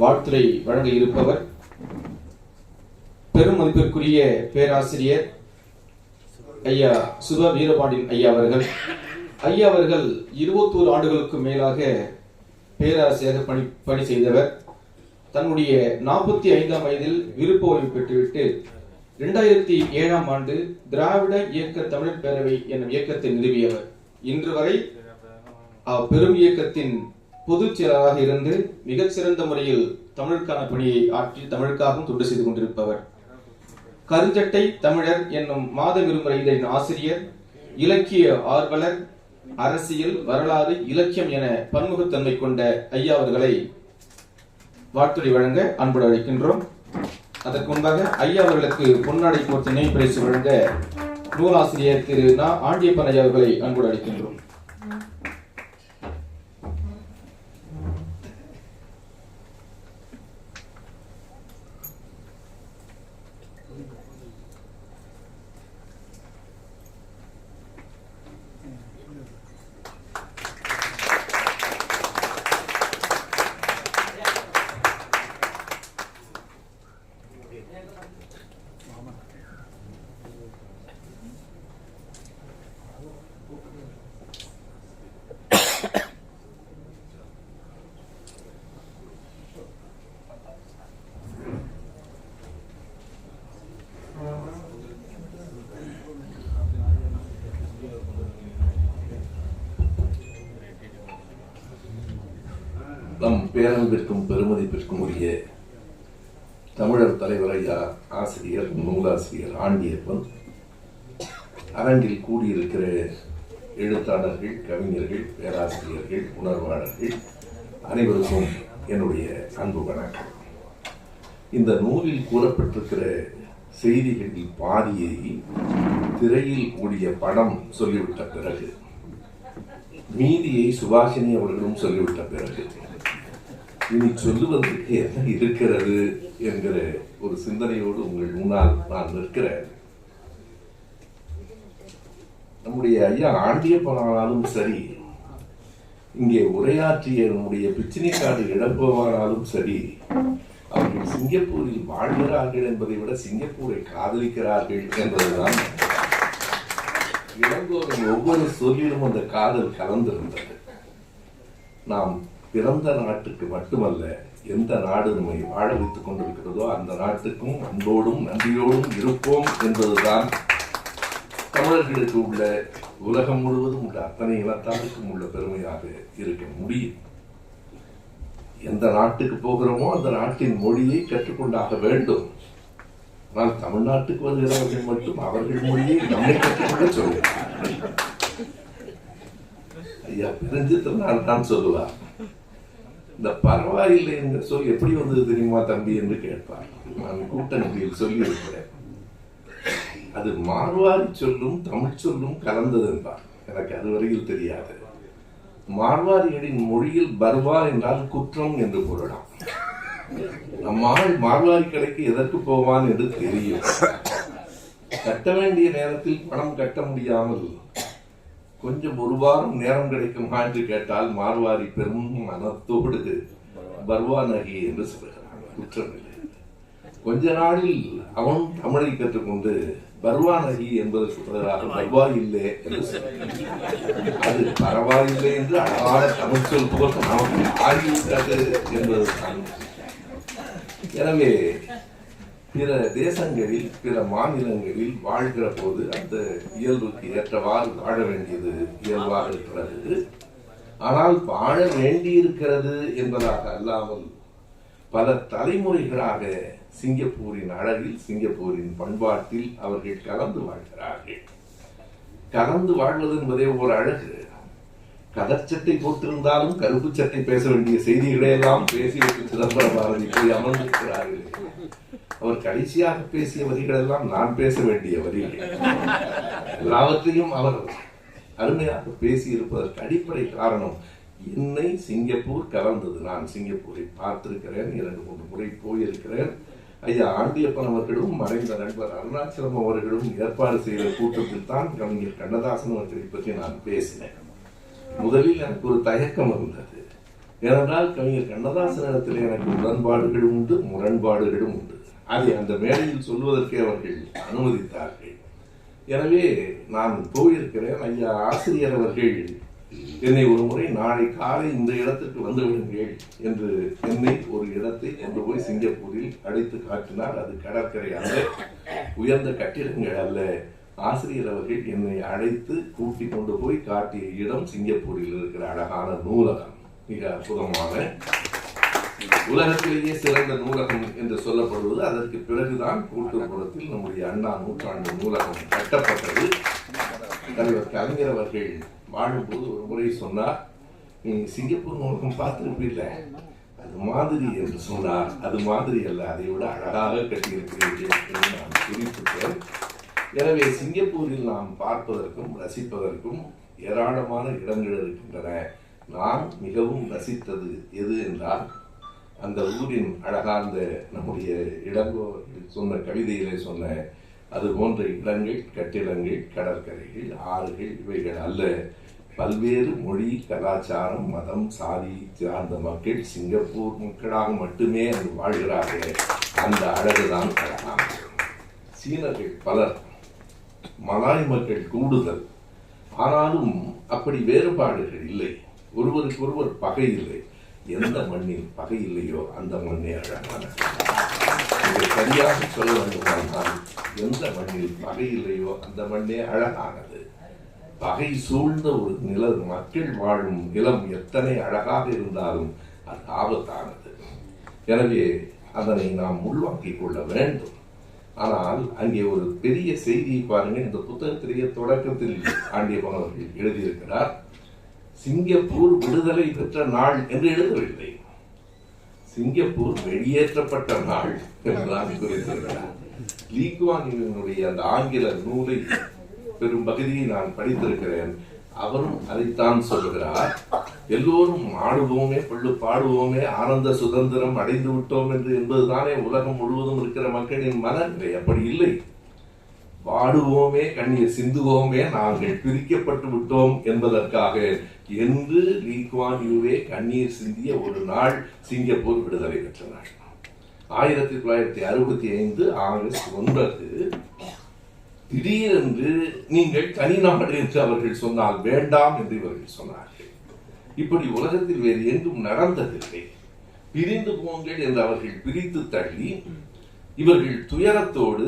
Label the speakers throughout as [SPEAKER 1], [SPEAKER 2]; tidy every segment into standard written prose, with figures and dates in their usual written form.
[SPEAKER 1] வாழ்த்துரை வழங்க இருப்பவர் பெரும் மதிப்பிற்குரிய பேராசிரியர் ஐயா சுப வீரபாண்டியன் ஐயா அவர்கள். ஐயா அவர்கள் 21 ஆண்டுகளுக்கு மேலாக பேராசிரியர் பணி செய்தவர். தன்னுடைய 45ஆம் வயதில் விருப்ப ஓய்வு பெற்றுவிட்டு 2007ஆம் ஆண்டு திராவிட இயக்க தமிழர் பேரவை என்னும் இயக்கத்தை நிறுவியவர். இன்று வரை பெரும் இயக்கத்தின் பொதுச் செயலராக இருந்து மிகச்சிறந்த முறையில் தமிழுக்கான பணியை ஆற்றி தமிழுக்காகவும் தொண்டு செய்து கொண்டிருப்பவர். கருஞ்சட்டை தமிழர் என்னும் மாத விரும்புகிற இதழின் ஆசிரியர், இலக்கிய ஆர்வலர், அரசியல், வரலாறு, இலக்கியம் என பன்முகத்தன்மை கொண்ட ஐயா அவர்களை வாழ்த்துரை வழங்க அன்போடு அழைக்கின்றோம். அதற்கு முன்பாக ஐயா அவர்களுக்கு பொன்னாடை போர்த்தி நினைவு பரிசு வழங்க நூலாசிரியர் திரு நா. ஆண்டியப்பன் ஐயா அவர்களை அன்போடு அழைக்கின்றோம்.
[SPEAKER 2] நம் பேரன்பிற்கும் பெருமதிப்பிற்கும் உரிய தமிழர் தலைவர் ஐயா ஆசிரியர், நூலாசிரியர் ஆண்டியப்பன், அரங்கில் கூடியிருக்கிற எழுத்தாளர்கள், கவிஞர்கள், பேராசிரியர்கள், உணர்வாளர்கள் அனைவருக்கும் என்னுடைய அன்பு வணக்கம். இந்த நூலில் கூறப்பட்டிருக்கிற செய்திகளில் பாதியை திரையில் கூடிய படம் சொல்லிவிட்ட பிறகு, மீதியை சுபாஷினி அவர்களும் சொல்லிவிட்ட பிறகு, இனி சொல்லுவதற்கு என்ன இருக்கிறது என்கிற ஒரு சிந்தனையோடு உங்கள் முன்னால் நான் நிற்கிறேன். நம்முடைய ஐயா ஆண்டியப்பனாலும் சரி, இங்கே உரையாற்றிய நம்முடைய பிச்சினிக்காடு இழப்பவனாலும் சரி, அவர்கள் சிங்கப்பூரில் வாழ்கிறார்கள் என்பதை விட சிங்கப்பூரை காதலிக்கிறார்கள் என்பதுதான். இளங்கோவன் ஒவ்வொரு சொல்லிலும் அந்த காதல் கலந்திருந்தது. நாம் பிறந்த நாட்டுக்கு மட்டுமல்ல, எந்த நாடு நம்மை வாழ வைத்துக் கொண்டிருக்கிறதோ அந்த நாட்டுக்கும் அன்போடும் நன்றியோடும் இருப்போம் என்பதுதான் தமிழர்களுக்கு உள்ள, உலகம் முழுவதும் உள்ள அத்தனை இனத்தாருக்கும் உள்ள பெருமையாக இருக்க முடியும். எந்த நாட்டுக்கு போகிறோமோ அந்த நாட்டின் மொழியை கற்றுக்கொண்டாக வேண்டும். ஆனால் தமிழ்நாட்டுக்கு வருகிறவர்கள் மட்டும் அவர்கள் மொழியை நம்மை கற்றுக்கொள்ள சொல்லுவார். ஐயா பிரிஞ்சித்தனால் தான் சொல்லுவார், இந்த பரவாயில்லை என்ற சொல் எப்படி வந்தது தெரியுமா தம்பி என்று கேட்பார். நான் கூட்டணியில் சொல்லி இருக்கிறேன், அது மார்வாரி சொல்லும் தமிழ் சொல்லும் கலந்தது என்பார். எனக்கு அதுவரையில் தெரியாது. மார்வாரிகளின் மொழியில் பர்வா என்றால் குற்றம் என்று பொருளாம். நம்மால் மார்வாரி கடைக்கு எதற்கு போவான் என்று தெரியும். கட்ட வேண்டிய நேரத்தில் பணம் கட்ட முடியாமல் கொஞ்சம் ஒரு வாரம் நேரம் கிடைக்குமா என்று கேட்டால் மார்வாரி பெரும் மனத்தோடு பர்வா நகி என்று சொல்கிறான். குற்றமில்லை. கொஞ்ச நாளில் அவன் தமிழை கற்றுக்கொண்டு பர்வா நகி என்பதற்கு பதிலாக பர்வா இல்லை என்று சொல்கிறான். அது பரவாயில்லை என்று அழகான தமிழ் சொல் போல் நமக்கு ஆகிவிட்டது என்பதுதான். எனவே பிற தேசங்களில், பிற மாநிலங்களில் வாழ்கிற போது அந்த இயல்புக்கு ஏற்றவாறு வாழ வேண்டியது இயல்பாக இருக்கிறது. ஆனால் வாழ வேண்டியிருக்கிறது என்பதாக அல்லாமல் பல தலைமுறைகளாக சிங்கப்பூரின் அழகில், சிங்கப்பூரின் பண்பாட்டில் அவர்கள் கலந்து வாழ்கிறார்கள். கலந்து வாழ்வது என்பதே ஒரு அழகு. கதர்ச்சட்டை போட்டிருந்தாலும் கருப்பு சட்டை பேச வேண்டிய செய்திகளை எல்லாம் பேசிவிட்டு சிதம்பர பாரதி போய் அமர்ந்திருக்கிறார்கள். அவர் கடைசியாக பேசிய வரிகள் எல்லாம் நான் பேச வேண்டிய வரிகள். எல்லாவற்றையும் அவர் அருமையாக பேசி இருப்பதற்கு அடிப்படை காரணம், என்னை சிங்கப்பூர் கலந்தது. நான் சிங்கப்பூரை பார்த்திருக்கிறேன், 2-3 முறை போயிருக்கிறேன். ஐயா ஆண்டியப்பன் அவர்களும் மறைந்த நண்பர் அருணாச்சலம் அவர்களும் ஏற்பாடு செய்த கூட்டத்தில் தான் கவிஞர் கண்ணதாசன் அவர்களை பற்றி நான் பேசினேன். முதலில் எனக்கு ஒரு தயக்கம் இருந்தது. ஏனென்றால் கவிஞர் கண்ணதாசனிடத்தில் எனக்கு உடன்பாடுகள் உண்டு, முரண்பாடுகளும் உண்டு. அதை அந்த மேடையில் சொல்வதற்கே அவர்கள் அனுமதித்தார்கள். எனவே நான் போயிருக்கிறேன். ஐயா ஆசிரியர் அவர்கள் என்னை ஒரு முறை நாளை காலை இந்த இடத்திற்கு வந்து விடுங்கள் என்று என்னை ஒரு இடத்தை கொண்டு போய் சிங்கப்பூரில் அழைத்து காட்டினார். அது கடற்கரை அல்ல, உயர்ந்த கட்டிடங்கள் அல்ல. ஆசிரியர் அவர்கள் என்னை அழைத்து கூட்டி கொண்டு போய் காட்டிய இடம் சிங்கப்பூரில் இருக்கிற அழகான நூலகம். மிக அற்புதமான, உலகத்திலேயே சிறந்த நூலகம் என்று சொல்லப்படுவது. அதற்கு பிறகுதான் கூட்டுப்புறத்தில் நம்முடைய அண்ணா நூற்றாண்டு நூலகம் கட்டப்பட்டது. தலைவர் கலைஞர் அவர்கள் வாழும்போது ஒரு முறை சொன்னார், நீ சிங்கப்பூர் நூலகம் பார்த்திருப்பீல்ல, அது மாதிரி என்று சொன்னார். அது மாதிரி அல்ல, அதை விட அழகாக கட்டியிருக்கிறீர்கள் என்று நான் குறிப்பிட்டேன். எனவே சிங்கப்பூரில் நாம் பார்ப்பதற்கும் ரசிப்பதற்கும் ஏராளமான இடங்கள் இருக்கின்றன. நான் மிகவும் ரசித்தது எது என்றால், அந்த ஊரின் அழகார்ந்த நம்முடைய இளங்கோ சொன்ன கவிதையிலே சொன்ன அது போன்ற இடங்கள், கட்டிடங்கள், கடற்கரைகள், ஆறுகள் இவைகள் அல்ல. பல்வேறு மொழி, கலாச்சாரம், மதம், சாதி சார்ந்த மக்கள் சிங்கப்பூர் மக்களாக மட்டுமே அங்கு வாழ்கிறார்கள். அந்த அழகுதான் அழகானது. சீனர்கள் பலர், மலாய் மக்கள் கூடுதல். ஆனாலும் அப்படி வேறுபாடுகள் இல்லை, ஒருவருக்கு ஒருவர் பகை இல்லை. எந்த மண்ணில் பகை இல்லையோ அந்த மண்ணே அழகானது. இதை சரியாக சொல்ல வேண்டுமானால், எந்த மண்ணில் பகை இல்லையோ அந்த மண்ணே அழகானது. பகை சூழ்ந்த ஒரு நிலம், மக்கள் வாழும் நிலம் எத்தனை அழகாக இருந்தாலும் அது ஆபத்தானது. எனவே அதனை நாம் உள்வாங்கிக் கொள்ள வேண்டும். ஆனால் அங்கே ஒரு பெரிய செய்தியை பாருங்க. இந்த புத்தகத்திலேயே தொடக்கத்தில் ஆண்டியப்பன் அவர்கள் எழுதியிருக்கிறார், சிங்கப்பூர் விடுதலை பெற்ற நாள் என்று எழுதவில்லை, சிங்கப்பூர் வெளியேற்றப்பட்ட நாள் என்றுதான் குறித்திருக்கிறார். லீ குவான் யூவினுடைய அந்த ஆங்கில நூலை பெரும் பகுதியை நான் படித்திருக்கிறேன். அவரும் அதைத்தான் சொல்லுகிறார். எல்லோரும் ஆடுவோமே, பள்ளு பாடுவோமே, ஆனந்த சுதந்திரம் அடைந்து விட்டோம் என்று என்பதுதானே உலகம் முழுவதும் இருக்கிற மக்களின் மனநிலை. அப்படி இல்லை. பாடுவோமே, கண்ணீர் சிந்துவோமே, நாங்கள் பிரிக்கப்பட்டு விட்டோம் என்பதற்காக என்று லீ குவான் யூவே கண்ணீர் சிந்திய ஒரு நாள் சிங்கப்பூர் விடுதலை பெற்ற நாள். 1965 ஆகஸ்ட் 9 திடீரென்று நீங்கள் தனிநாடு என்று அவர்கள் சொன்னால் வேண்டாம் என்று இவர்கள் சொன்னார்கள். இப்படி உலகத்தில் வேறு எங்கும் நடந்ததில்லை. பிரிந்து போங்கள் என்று அவர்கள் பிரித்து தள்ளி, இவர்கள் துயரத்தோடு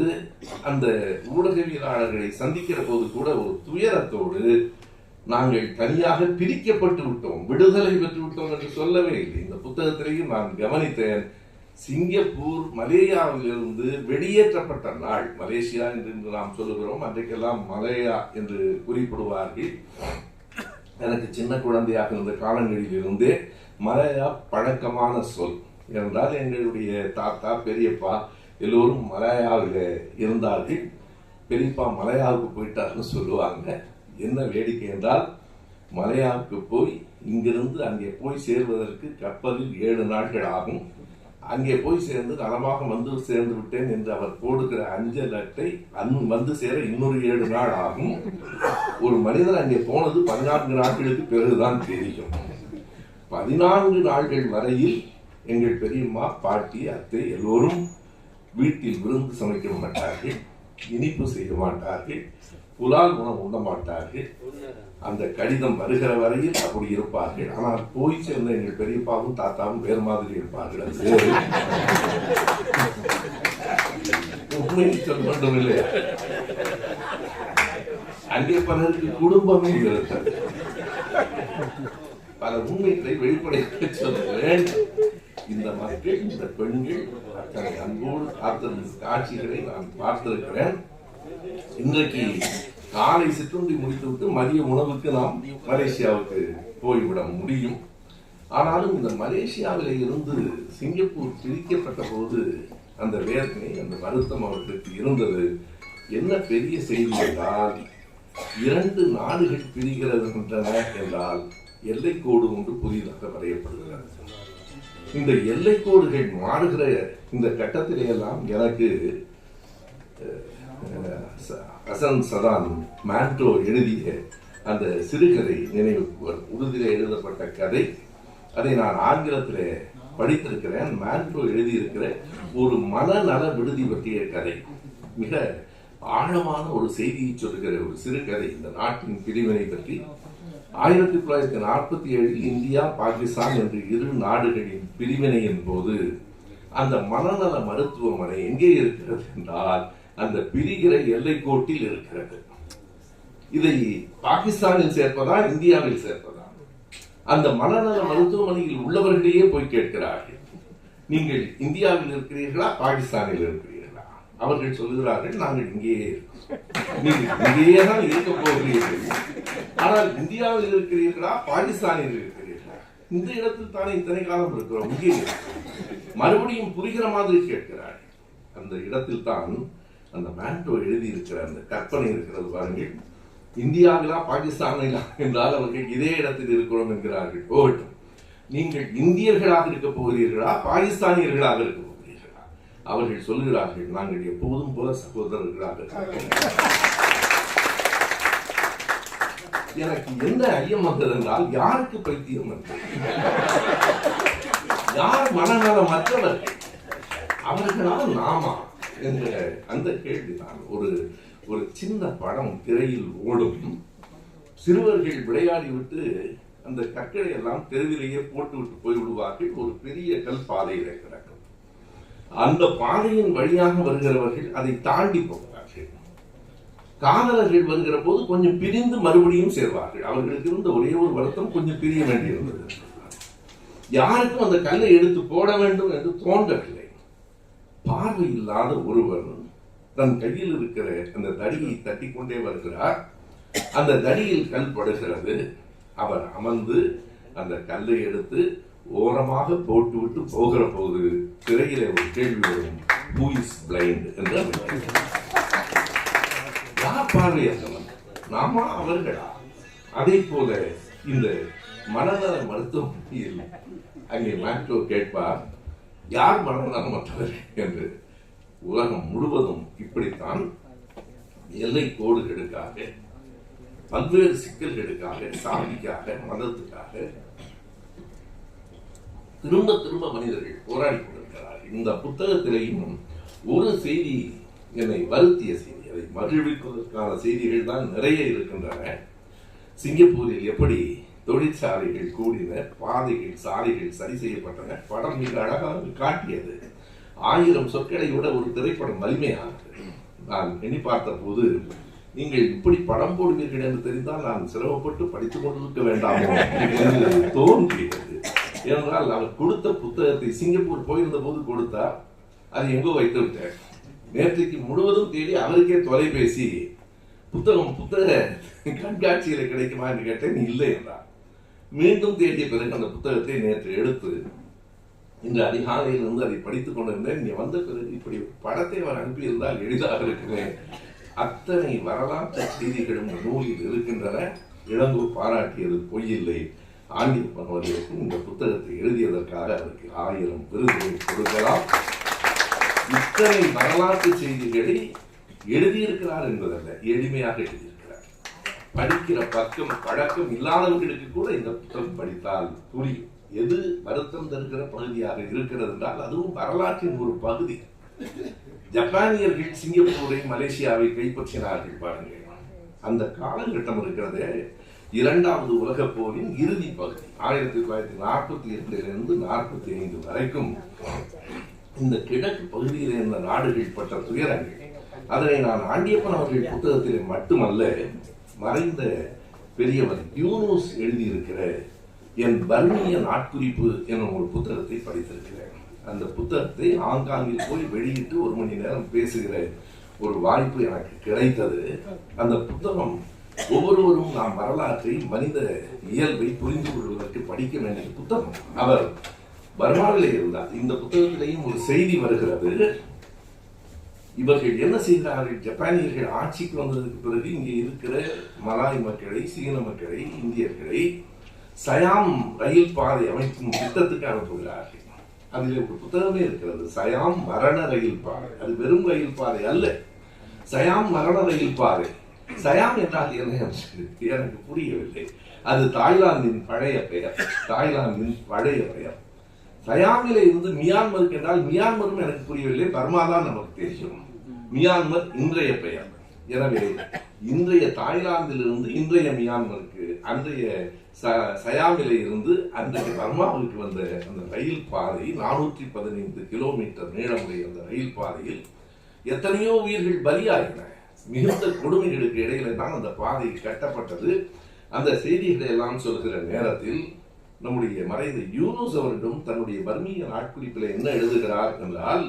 [SPEAKER 2] அந்த ஊடகவியலாளர்களை சந்திக்கிற போது கூட ஒரு துயரத்தோடு நாங்கள் தனியாக பிரிக்கப்பட்டு விட்டோம், விடுதலை பெற்று விட்டோம் என்று சொல்லவே இல்லை. இந்த புத்தகத்திலேயும் நான் கவனித்தேன். சிங்கப்பூர் மலேயாவிலிருந்து வெளியேற்றப்பட்ட நாள். மலேசியா என்று நாம் சொல்லுகிறோம், அன்றைக்கெல்லாம் மலேயா என்று குறிப்பிடுவார்கள். எனக்கு சின்ன குழந்தையாக இருந்த காலங்களில் இருந்தே மலேயா பழக்கமான சொல். என்றால் எங்களுடைய தாத்தா, பெரியப்பா எல்லோரும் மலேயாவில் இருந்தார்கள். பெரியப்பா மலேயாவுக்கு போயிட்டார்னு சொல்லுவாங்க. என்ன வேடிக்கை என்றால், மலேயாவுக்கு போய் இங்கிருந்து அங்கே போய் சேர்வதற்கு கப்பலில் 7 நாட்கள் ஆகும். அங்கே போய் சேர்ந்து நலமாக வந்து சேர்ந்து விட்டேன் என்று அவர் போடுகிற அஞ்சல் அட்டை வந்து சேர இன்னொரு 7 நாள் ஆகும். ஒரு மனிதர் அங்கே போனது 14 நாட்களுக்கு பிறகுதான் தெரியும். 14 நாட்கள் வரையில் எங்கள் பெரியம்மா, பாட்டி, அத்தை எல்லோரும் வீட்டில் விருந்து சமைக்க மாட்டார்கள், இனிப்பு செய்ய மாட்டார்கள், புலால் உணவு உண்ண மாட்டார்கள். அந்த கடிதம் வருகிற வரையில் அப்படி இருப்பார்கள். ஆனால் போய் சேர்ந்த எங்கள் பெரியப்பாவும் தாத்தாவும் வேறு மாதிரி இருப்பார்கள். அது வேறு. உண்மையை சொல்ல வேண்டும் இல்லையா? அங்கே பலருக்கு குடும்பமே இருக்கிறது. பல உண்மைகளை வெளிப்படையாக சொல்ல வேண்டும். இந்த மக்கள், இந்த பெண்கள் அத்தனை அன்போடு காத்திருந்த காட்சிகளை நான் பார்த்திருக்கிறேன். இன்றைக்கு காலை சிற்றுண்டி முடித்துவிட்டு மதிய உணவுக்கு நாம் மலேசியாவுக்கு போய்விட முடியும். ஆனாலும் இந்த மலேசியாவில இருந்து சிங்கப்பூர் பிரிக்கப்பட்ட போது அந்த வேதனை, அந்த வருத்தம் அவர்களுக்கு இருந்தது. என்ன பெரிய செய்தி என்றால், 2 நாடுகள் பிரிகின்றன என்றால் எல்லைக்கோடு ஒன்று புதிதாக வரையப்படுகிறது. இந்த எல்லைக்கோடுகள் மாறுகிற இந்த கட்டத்திலே எல்லாம் எனக்கு ஹசன் சதான் மான்டோ எழுதிய அந்த சிறுகதை நினைவு. உருதிலே எழுதப்பட்ட கதை. அதை நான் ஆங்கிலத்திலே படித்திருக்கிறேன். மான்ட்ரோ எழுதியிருக்கிற ஒரு மனநல விடுதி பற்றிய கதை. மிக ஆழமான ஒரு செய்தியை சொல்லுகிற ஒரு சிறுகதை. இந்த நாட்டின் பிரிவினை பற்றி 1947 இந்தியா பாகிஸ்தான் என்று இரு நாடுகளின் பிரிவினையின் போது அந்த மனநல மருத்துவமனை எங்கே இருக்கிறது என்றால் அந்த பிரிகிற எல்லைக்கோட்டில் இருக்கிறது. இதை பாகிஸ்தானில் சேர்ப்பதா இந்தியாவில் சேர்ப்பதா? அந்த மனநல மருத்துவமனையில் உள்ளவர்களையே போய் கேட்கிறார்கள், நீங்கள் இந்தியாவில் இருக்கிறீர்களா பாகிஸ்தானில் இருக்கிறீர்களா? அவர்கள் சொல்லுகிறார்கள், நாங்கள் இங்கேயே நீங்கள் இங்கேயே தான் இருக்க போகிறீர்கள். ஆனால் இந்தியாவில் இருக்கிறீர்களா பாகிஸ்தானில் இருக்கிறீர்களா? இந்த இடத்தில் தானே இத்தனை காலம் இருக்கிறோம், இங்கே மறுபடியும் புரிகிற மாதிரி கேட்கிறார்கள். அந்த இடத்தில் தான் அந்த மான்ட்ரோ எழுதி இருக்கிற அந்த கற்பனை இருக்கிறது பாருங்கள். இந்தியாவிலா பாகிஸ்தானிலா என்றால் அவர்கள் இதே இடத்தில் இருக்கிறோம் என்கிறார்கள். போகட்டும், நீங்கள் இந்தியர்களாக இருக்க போகிறீர்களா பாகிஸ்தானியர்களாக இருக்க போகிறீர்களா? அவர்கள் சொல்கிறார்கள், நாங்கள் எப்போதும் போல சகோதரர்களாக. எனக்கு என்ன ஐயம் வந்தது என்றால், யாருக்கு பைத்தியம் வந்தது? யார் மனநலம் மற்றவர்கள்? அவர்களால் நாமா என்ற அந்த கேள்விதான். ஒரு சின்ன படம் திரையில் ஓடும். சிறுவர்கள் விளையாடி விட்டு அந்த கற்களை எல்லாம் தெருவிலேயே போட்டு விட்டு போய்விடுவார்கள். ஒரு பெரிய கல் பாதையில கிடக்கும். அந்த பாதையின் வழியாக வருகிறவர்கள் அதை தாண்டி போகிறார்கள். காதலர்கள் வருகிற போது கொஞ்சம் பிரிந்து மறுபடியும் சேர்வார்கள். அவர்களுக்கு இருந்த ஒரே ஒரு வருத்தம், கொஞ்சம் பிரிய வேண்டியிருந்தது. யாருக்கும் அந்த கல்லை எடுத்து போட வேண்டும் என்று தோன்றவில்லை. பார்வை இல்லாத ஒருவர் தன் கையில் இருக்கிற அந்த தடியை தட்டி கொண்டே வருகிறார். அந்த தடியில் கல் படுகிறது. அவர் அமர்ந்து அந்த கல்லை எடுத்து ஓரமாக போட்டுவிட்டு போகிற போது திரையிலே ஒரு கேள்வி வரும், who is blind என்று. யார் பார்வையற்றவன்? நாமா அவர்களா? அதே போல இந்த மனநல மருத்துவமனையில் அங்கே மான்ட்ரோ கேட்பார், யார் மனநலமற்றவர் என்று. உலகம் முழுவதும் இப்படித்தான் எல்லை கோடுகளுக்காக, பல்வேறு சிக்கல்களுக்காக, சாதிக்காக, மதத்துக்காக திரும்ப திரும்ப மனிதர்கள் போராடி கொண்டிருக்கிறார்கள். இந்த புத்தகத்திலேயும் ஒரு செய்தி என்னை வருத்திய செய்தி, அதை மகிழ்விப்பதற்கான செய்திகள் தான் நிறைய இருக்கின்றன. சிங்கப்பூரில் எப்படி தொழிற்சாலைகள் கூடின, பாதைகள் சாலைகள் சரி செய்யப்பட்டன, படம் மிக அழகாக காட்டியது. 1000 சொற்களை விட ஒரு திரைப்படம் வலிமையானது. நான் எண்ணி பார்த்த போது, நீங்கள் இப்படி படம் போடுவீர்கள் என்று தெரிந்தால் நான் சிரமப்பட்டு படித்துக் கொண்டிருக்க வேண்டாமோ என்று தோன்றியது. ஏனென்றால் அவர் கொடுத்த புத்தகத்தை சிங்கப்பூர் போயிருந்த போது கொடுத்தார். அதை எங்கோ வைத்து விட்டார். நேற்றைக்கு முழுவதும் தேடி அவருக்கே தொலைபேசி, புத்தக கண்காட்சியில கிடைக்குமா என்று கேட்டேன். இல்லை என்றார். மீண்டும் தேடிய பிறகு அந்த புத்தகத்தை நேற்று எடுத்து இன்று அதிகாலையில் இருந்து அதை படித்துக் கொண்டிருந்தேன். இங்கே வந்த பிறகு இப்படி படத்தை அவர் அனுப்பியிருந்தால் எளிதாக இருக்கிறேன். அத்தனை வரலாற்று செய்திகளும் நூலில் இருக்கின்றன. இளங்கோ பாராட்டியது பொய்யில்லை. ஆண்டியப்பன் அவர்களுக்கும் இந்த புத்தகத்தை எழுதியதற்காக அவருக்கு 1000 விருதுகளை கொடுக்கலாம். இத்தனை வரலாற்று செய்திகளை எழுதியிருக்கிறார் என்பதல்ல, எளிமையாக எழுதியிருக்கிறார். படிக்கிற பழக்கம் இல்லாதவர்களுக்கு கூட இந்த புத்தகம் படித்தால் புரியும். எது வருத்தம் தருகிற பகுதியாக இருக்கிறது என்றால் அதுவும் வரலாற்றின் ஒரு பகுதி. ஜப்பானியர்கள் சிங்கப்பூரை, மலேசியாவை கைப்பற்றினார்கள் பாருங்கள். அந்த காலகட்டம் இருக்கிறதே, 2வது உலகப் போரின் இறுதி பகுதி. 1942 45 வரைக்கும் இந்த கிழக்கு பகுதியில் இருந்த நாடுகள் பட்ட துயரங்கள், அதனை நான் ஆண்டியப்பன் அவர்கள் புத்தகத்திலே மட்டுமல்ல, மறைந்த பெரியவர் யூனூஸ் எழுதியிருக்கிற என் பர்மிய நாட்குறிப்பு என்னும் ஒரு புத்தகத்தை படித்திருக்கிறேன். அந்த புத்தகத்தை ஹாங்காங்கில் போய் வெளியிட்டு 1 மணி நேரம் பேசுகிற ஒரு வாய்ப்பு எனக்கு கிடைத்தது. அந்த புத்தகம் ஒவ்வொருவரும் நாம் வரலாற்றை, மனித இயல்பை புரிந்து கொள்வதற்கு படிக்க வேண்டிய புத்தகம். அவர் பர்மாவிலே இருந்தார். இந்த புத்தகத்திலேயும் ஒரு செய்தி வருகிறது. இவர்கள் என்ன செய்கிறார்கள்? ஜப்பானியர்கள் ஆட்சிக்கு வந்ததற்கு பிறகு இங்கே இருக்கிற மலாய் மக்களை, சீன மக்களை, இந்தியர்களை சயாம் ரயில் பாதை அமைக்கும் திட்டத்துக்கு அனுப்புகிறார்கள். அதில் ஒரு புத்தகமே இருக்கிறது, சயாம் மரண ரயில் பாதை. அது வெறும் ரயில் பாதை அல்ல, சயாம் மரண ரயில் பாதை. சயாம் என்றால் என்ன எனக்கு புரியவில்லை. அது தாய்லாந்தின் பழைய பெயர். சயாமிலே இருந்து மியான்மருக்கு என்றால் மியான்மரும் எனக்கு புரியவில்லை, பர்மா தான் நமக்கு தெரியும். மியான்மர் இன்றைய பெயர். எனவே இன்றைய தாய்லாந்திலிருந்து இன்றைய மியான்மருக்கு, அன்றைய சயாமிலே இருந்து அன்றைய பர்மாவுக்கு வந்த அந்த ரயில் பாதை 415 கிலோமீட்டர் நீளமுடைய அந்த ரயில் பாதையில் எத்தனையோ உயிர்கள் பலியாகின. மிகுந்த கொடுமைகளுக்கு இடையில தான் அந்த பாதை கட்டப்பட்டது. அந்த செய்திகளை எல்லாம் சொல்கிற நேரத்தில் நம்முடைய மறைந்த யூனுஸ் அவரிடம் தன்னுடைய பர்மிய நாட்குறிப்பில் என்ன எழுதுகிறார் என்றால்,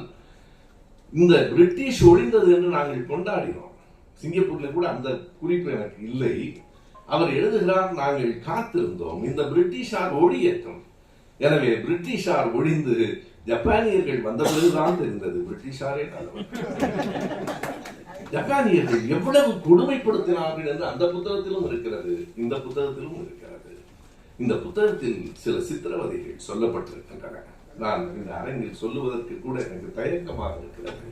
[SPEAKER 2] இந்த பிரிட்டிஷ் ஒழிந்தது என்று நாங்கள் கொண்டாடினோம். சிங்கப்பூர்ல கூட அந்த குறிப்பு எனக்கு இல்லை. அவர் எழுதுகிறார், நாங்கள் காத்திருந்தோம் இந்த பிரிட்டிஷார் ஒழியட்டும். எனவே பிரிட்டிஷார் ஒழிந்து ஜப்பானியர்கள் வந்த பிறகுதான் தெரிந்தது பிரிட்டிஷாரே ஜப்பானியர்கள் எவ்வளவு கொடுமைப்படுத்தினார்கள் என்று அந்த புத்தகத்திலும் இருக்கிறது, இந்த புத்தகத்திலும் இருக்கிறது. இந்த புத்தகத்தில் சில சித்திரவதைகள் சொல்லப்பட்டிருக்கின்றன. நான் இந்த அரங்கில் சொல்லுவதற்கு கூட எனக்கு தயக்கமாக இருக்கிறது.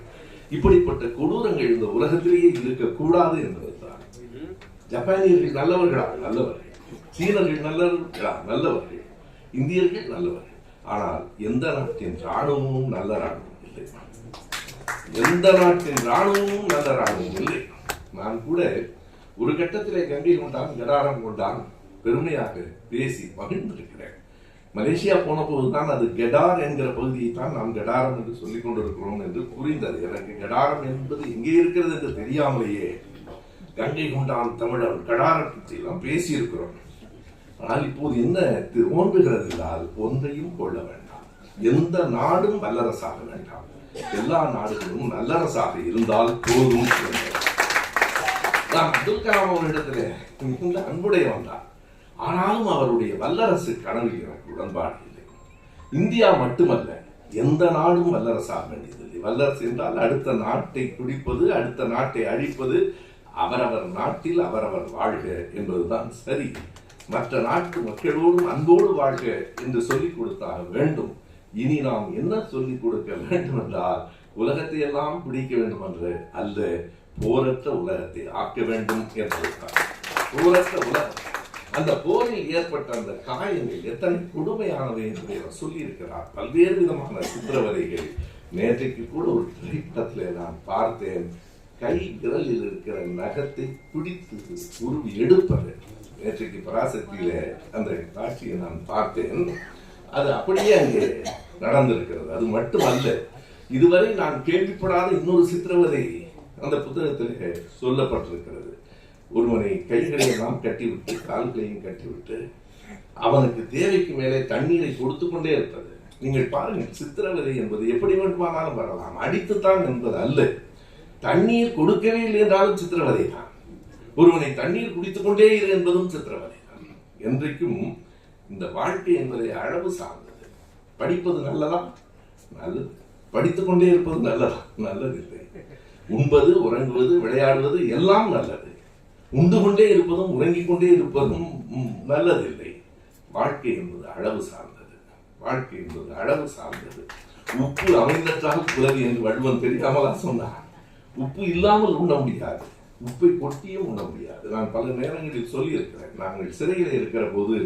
[SPEAKER 2] இப்படிப்பட்ட கொடூரங்கள் இந்த உலகத்திலேயே இருக்கக்கூடாது என்பதுதான். ஜப்பானியர்கள் நல்லவர்களா? நல்லவர்கள். சீனர்கள் நல்லவர்களா? நல்லவர்கள். இந்தியர்கள் நல்லவர்கள். ஆனால் எந்த நாட்டின் ராணுவமும் நல்ல ராணுவம் இல்லை. எந்த நாட்டின் ராணுவமும் நல்ல ராணுவம் இல்லை. நான் கூட ஒரு கட்டத்திலே கங்கை கொண்டான், கடாரம் கொண்டான் பெருமையாக பேசி மகிழ்ந்திருக்கிறேன். மலேசியா போன போதுதான் அது கெடார் என்கிற பகுதியை தான் நாம் கெடாரம் என்று சொல்லிக் கொண்டிருக்கிறோம் என்று புரிந்தது. எனக்கு கெடாரம் என்பது எங்கே இருக்கிறது என்று தெரியாமலேயே கங்கை கொண்டான் தமிழர் கடாரம் பற்றி எல்லாம் பேசியிருக்கிறோம். ஆனால் இப்போது என்ன தோன்றுகிறது என்றால், ஒன்றையும் கொள்ள வேண்டாம், எந்த நாடும் வல்லரசாக வேண்டாம், எல்லா நாடுகளும் நல்லரசாக இருந்தால் போதும். நான் அப்துல் கலாம் அவரிடத்திலே மிகுந்த அன்புடைய வந்தார். ஆனாலும் அவருடைய வல்லரசு கனவில் எனக்கு உடன்பாடு இல்லை. இந்தியா மட்டுமல்ல, எந்த நாடும் வல்லரசாக வேண்டியதில்லை. வல்லரசு என்றால் அடுத்த நாட்டை பிடிப்பது, அடுத்த நாட்டை அழிப்பது, அவரவர் நாட்டில் அவரவர் வாழ்க என்பதுதான் சரி. மற்ற நாட்டு மக்களோடும் அன்போடு வாழ்க என்று சொல்லிக் கொடுத்தாக வேண்டும். இனி நாம் என்ன சொல்லிக் கொடுக்க வேண்டும் என்றால், உலகத்தை எல்லாம் பிடிக்க வேண்டும் என்று அல்ல, போரற்ற உலகத்தை ஆக்க வேண்டும் என்பதுதான். போரற்ற உலகம். அந்த போரில் ஏற்பட்ட அந்த காயங்கள் எத்தனை கொடுமையானவை என்பதை அவர் சொல்லி-இருக்கிறார். பல்வேறு விதமான சித்திரவதைகள். நேற்றைக்கு கூட ஒரு திரைப்படத்திலே நான் பார்த்தேன், கை விரலில் இருக்கிற நகத்தை பிடித்து உருவி எடுப்பது. நேற்றைக்கு பராசக்தியில அந்த காட்சியை நான் பார்த்தேன். அது அப்படியே அங்கே நடந்திருக்கிறது. அது மட்டுமல்ல, இதுவரை நான் கேள்விப்படாத இன்னொரு சித்திரவதை அந்த புத்தகத்திலே சொல்லப்பட்டிருக்கிறது. ஒருவனை கைகளை எல்லாம் கட்டிவிட்டு, கால்களையும் கட்டிவிட்டு, அவனுக்கு தேவைக்கு மேலே தண்ணீரை கொடுத்து கொண்டே இருப்பது. நீங்கள் பாருங்கள், சித்திரவதை என்பது எப்படி வேண்டுமானாலும் வரலாம், அடித்துத்தான் என்பது அல்ல. தண்ணீர் கொடுக்கவே இல்லை என்றாலும் சித்திரவதை தான். ஒருவனை தண்ணீர் குடித்துக் கொண்டே இரு என்பதும் சித்திரவதை தான். என்றைக்கும் இந்த வாழ்க்கை என்பதை அளவு சார்ந்தது. படிப்பது நல்லதா? நல்லது. படித்துக் கொண்டே இருப்பது நல்லதா? நல்லதில்லை. உண்பது, உறங்குவது, விளையாடுவது எல்லாம் நல்லது. உண்டு கொண்டே இருப்பதும் உறங்கிக் கொண்டே இருப்பதும் நல்லதில்லை. வாழ்க்கை என்பது அளவு சார்ந்தது. வாழ்க்கை என்பது அளவு சார்ந்தது. உப்பு அமைந்தற்றால் புலவி என்று வள்ளுவன் தெரியாமலா சொன்னார். உப்பு இல்லாமல் உண்ண முடியாது, உப்பை கொட்டியும் உண்ண முடியாது. நான் பல நேரங்களில் சொல்லி இருக்கிறேன். நாங்கள் சிறையில் இருக்கிற போது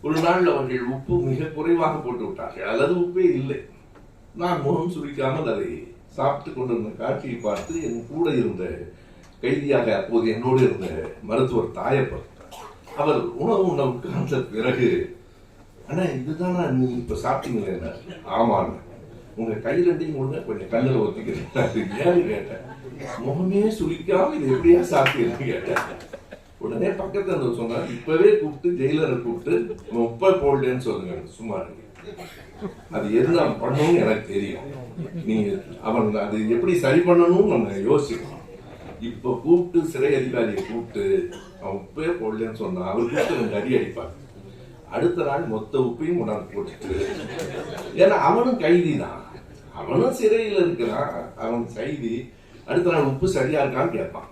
[SPEAKER 2] ஒரு நாள் அவர்கள் உப்பு மிக குறைவாக போட்டு விட்டார்கள், அல்லது உப்பே இல்லை. நான் முகம் சுரிக்காமல் அதை சாப்பிட்டுக் கொண்டிருந்த காட்சியை பார்த்து என் கூட இருந்த கைதியாக அப்போது என்னோடு இருந்த மருத்துவர் தாயப்பர், அவர் உணவு உண்ண உட்கார்ந்த பிறகு, ஆனா இதுதானா நீ இப்ப சாப்பிட்டீங்களே? ஆமான்னு. உங்க கை ரெண்டையும் கொடுங்க, கொஞ்சம் கண்ணில் ஒத்திக்கிறேன். ஏன்னு கேட்டேன். முகமே சுளிக்காம இது எப்படியா சாப்பிட்டீங்கன்னு கேட்டேன். உடனே பக்கத்துல சொன்னார், இப்பவே கூப்பிட்டு ஜெயிலரை கூப்பிட்டு உப்பை போடலன்னு சொல்லுங்க. சும்மா அது என்ன பண்ணணும்னு எனக்கு தெரியும். நீங்க அவன் அது எப்படி சரி பண்ணணும்னு நம்ம யோசிக்கணும். இப்ப கூப்பிட்டு சிறை அதிகாரியை கூப்பிட்டு அவன் உப்பே போடலன்னு சொன்னா அவர் கூப்பிட்டு எனக்கு அடி அடிப்பார். அடுத்த நாள் மொத்த உப்பையும் உணர்ந்து போட்டுட்டு, ஏன்னா அவனும் கைதி தான், அவனும் சிறையில் இருக்கிறான், அவன் கைதி. அடுத்த நாள் உப்பு சரியா இருக்கான்னு கேட்பான்.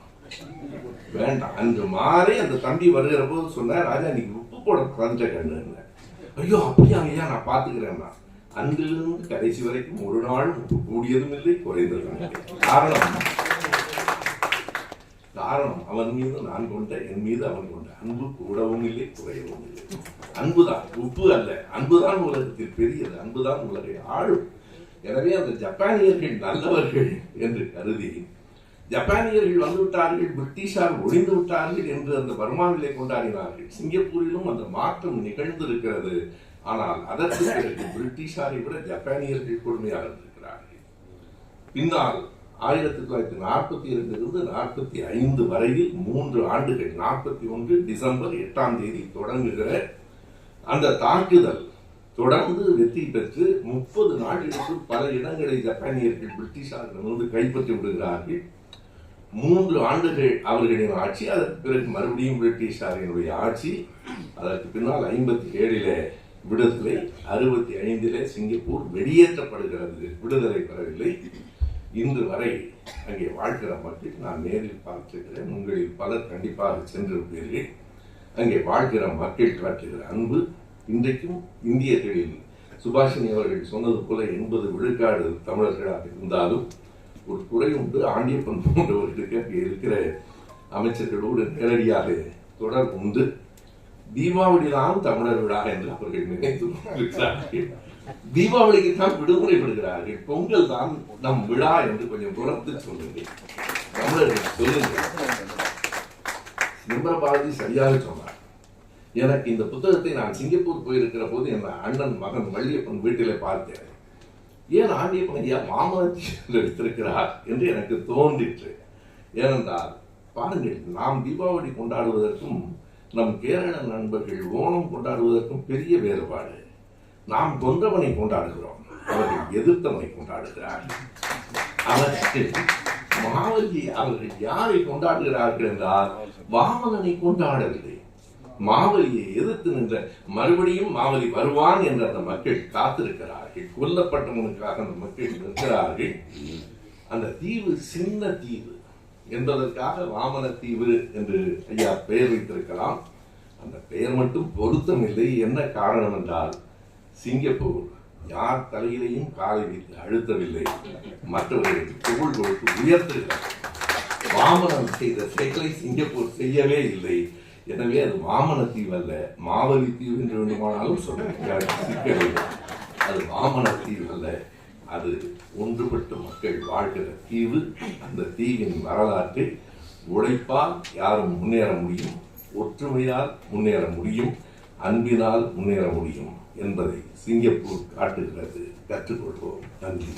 [SPEAKER 2] வேண்டாம். அன்று மாறி அந்த தம்பி வருகிற போது சொன்ன, ராஜா இன்னைக்கு உப்பு போட குறைஞ்ச கண்ணு. ஐயோ அப்படியா ஐயா, நான் பாத்துக்கிறேன்னா. அன்றிலிருந்து கடைசி வரைக்கும் ஒரு நாள் உப்பு கூடியதும் இல்லை, குறைந்ததும் இல்லை. காரணம் காரணம் அவன் மீது நான் கொண்ட, என் மீது அவன் கொண்ட அன்பு கூடவும் இல்லை குறையவும் இல்லை. அன்புதான், உப்பு அல்ல. அன்புதான் உலகத்தில் பெரியது, அன்புதான் உலகை ஆளும். எனவே அந்த ஜப்பானியர்கள் நல்லவர்கள் என்று கருதி, ஜப்பானியர்கள் வந்துவிட்டார்கள், பிரிட்டிஷார் ஒழிந்து விட்டார்கள் என்று அந்த பர்மாவிலே கொண்டாடினார்கள். சிங்கப்பூரிலும் அந்த மாற்றம் நிகழ்ந்திருக்கிறது. ஆனால் அதற்கு பிறகு பிரிட்டிஷாரை விட ஜப்பானியர்கள் கொடுமையாக இருந்திருக்கிறார்கள். பின்னால் 1942 45 வரையில் 3 ஆண்டுகள், 41 டிசம்பர் 8ஆம் தேதி தொடங்குகிற அந்த தாக்குதல் தொடர்ந்து வெற்றி பெற்று 30 நாடுகளுக்கு பல இடங்களை ஜப்பானியர்கள் பிரிட்டிஷாரிடமிருந்து கைப்பற்றி விடுகிறார்கள். 3 ஆண்டுகள் அவர்களின் ஆட்சி. அதற்கு பிறகு மறுபடியும் பிரிட்டிஷாரினுடைய ஆட்சி. அதற்கு பின்னால் 57 விடுதலை, 65 சிங்கப்பூர் வெளியேற்றப்படுகிறது. விடுதலை பெறவில்லை. இன்று வரை அங்கே வாழ்கிற மக்கள், நான் நேரில் பார்த்திருக்கிறேன், உங்களில் பலர் கண்டிப்பாக சென்றிருப்பீர்கள். அங்கே வாழ்கிற மக்கள் காட்டுகிற அன்பு இன்றைக்கும் இந்தியர்களில், சுபாஷினி அவர்கள் சொன்னது போல 80 விழுக்காடு தமிழர்களாக இருந்தாலும் ஒரு குறை உண்டு. ஆண்டியப்பன் போன்றவர்களுக்கு அங்கே இருக்கிற அமைச்சர்களோடு நேரடியாக தொடர் உண்டு. தீபாவளி தான் தமிழர் விழா என்று அவர்கள் நினைத்து இருக்கிறார்கள். தீபாவளிக்கு தான் விடுமுறை விடுகிறார்கள். பொங்கல் தான் நம் விழா என்று கொஞ்சம் புறத்து சொல்லுங்கள். தமிழர்கள் சொல்லுங்கள். நிம்மரபாரதி சரியாக சொன்னார். எனக்கு இந்த புத்தகத்தை நான் சிங்கப்பூர் போயிருக்கிற போது என் அண்ணன் மகன் வள்ளியப்பன் வீட்டிலே பார்த்தேன். ஏன் ஆண்டியப்பன் ஐயா மாமனத்தில் எடுத்திருக்கிறார் என்று எனக்கு தோன்றிற்று. ஏனென்றால் பாருங்கள், நாம் தீபாவளி கொண்டாடுவதற்கும் நம் கேரள நண்பர்கள் ஓணம் கொண்டாடுவதற்கும் பெரிய வேறுபாடு. நாம் கொன்றவனை கொண்டாடுகிறோம், அவர்கள் எதிர்த்தவனை கொண்டாடுகிறார்கள். அவர்கள் மாவலி, அவர்கள் யாரை கொண்டாடுகிறார்கள் என்றால் வாமனனை கொண்டாடவில்லை, மாவலியை எதிர்த்து நின்ற, மறுபடியும் மாவலி வருவான் என்று அந்த மக்கள் காத்திருக்கிறார்கள். கொல்லப்பட்டவனுக்காக அந்த மக்கள் நிற்கிறார்கள். அந்த தீவு சின்ன தீவு என்பதற்காக வாமன தீவு என்று ஐயா பெயர் வைத்திருக்கலாம். அந்த பெயர் மட்டும் பொருத்தமில்லை. என்ன காரணம் என்றால், சிங்கப்பூர் யார் தலையிலையும் காலை வைத்து அழுத்தவில்லை, மற்றவர்களுக்கு புகழ் கொடுத்து உயர்த்துகிறார். வாமனம் செய்த செயலை சிங்கப்பூர் செய்யவே இல்லை. எனவே அது வாமன தீவு அல்ல, மாவலி தீவு என்று வேண்டுமானாலும் சொல்ல, அது வாமன தீவு அல்ல, அது ஒன்றுபட்டு மக்கள் வாழ்கிற தீவு. அந்த தீவின் வரலாற்றை உழைப்பால் யாரும் முன்னேற முடியும், ஒற்றுமையால் முன்னேற முடியும், அன்பினால் முன்னேற முடியும் என்பதை சிங்கப்பூர் காட்டுகிறது. கற்றுக்கொள்வோம். நன்றி.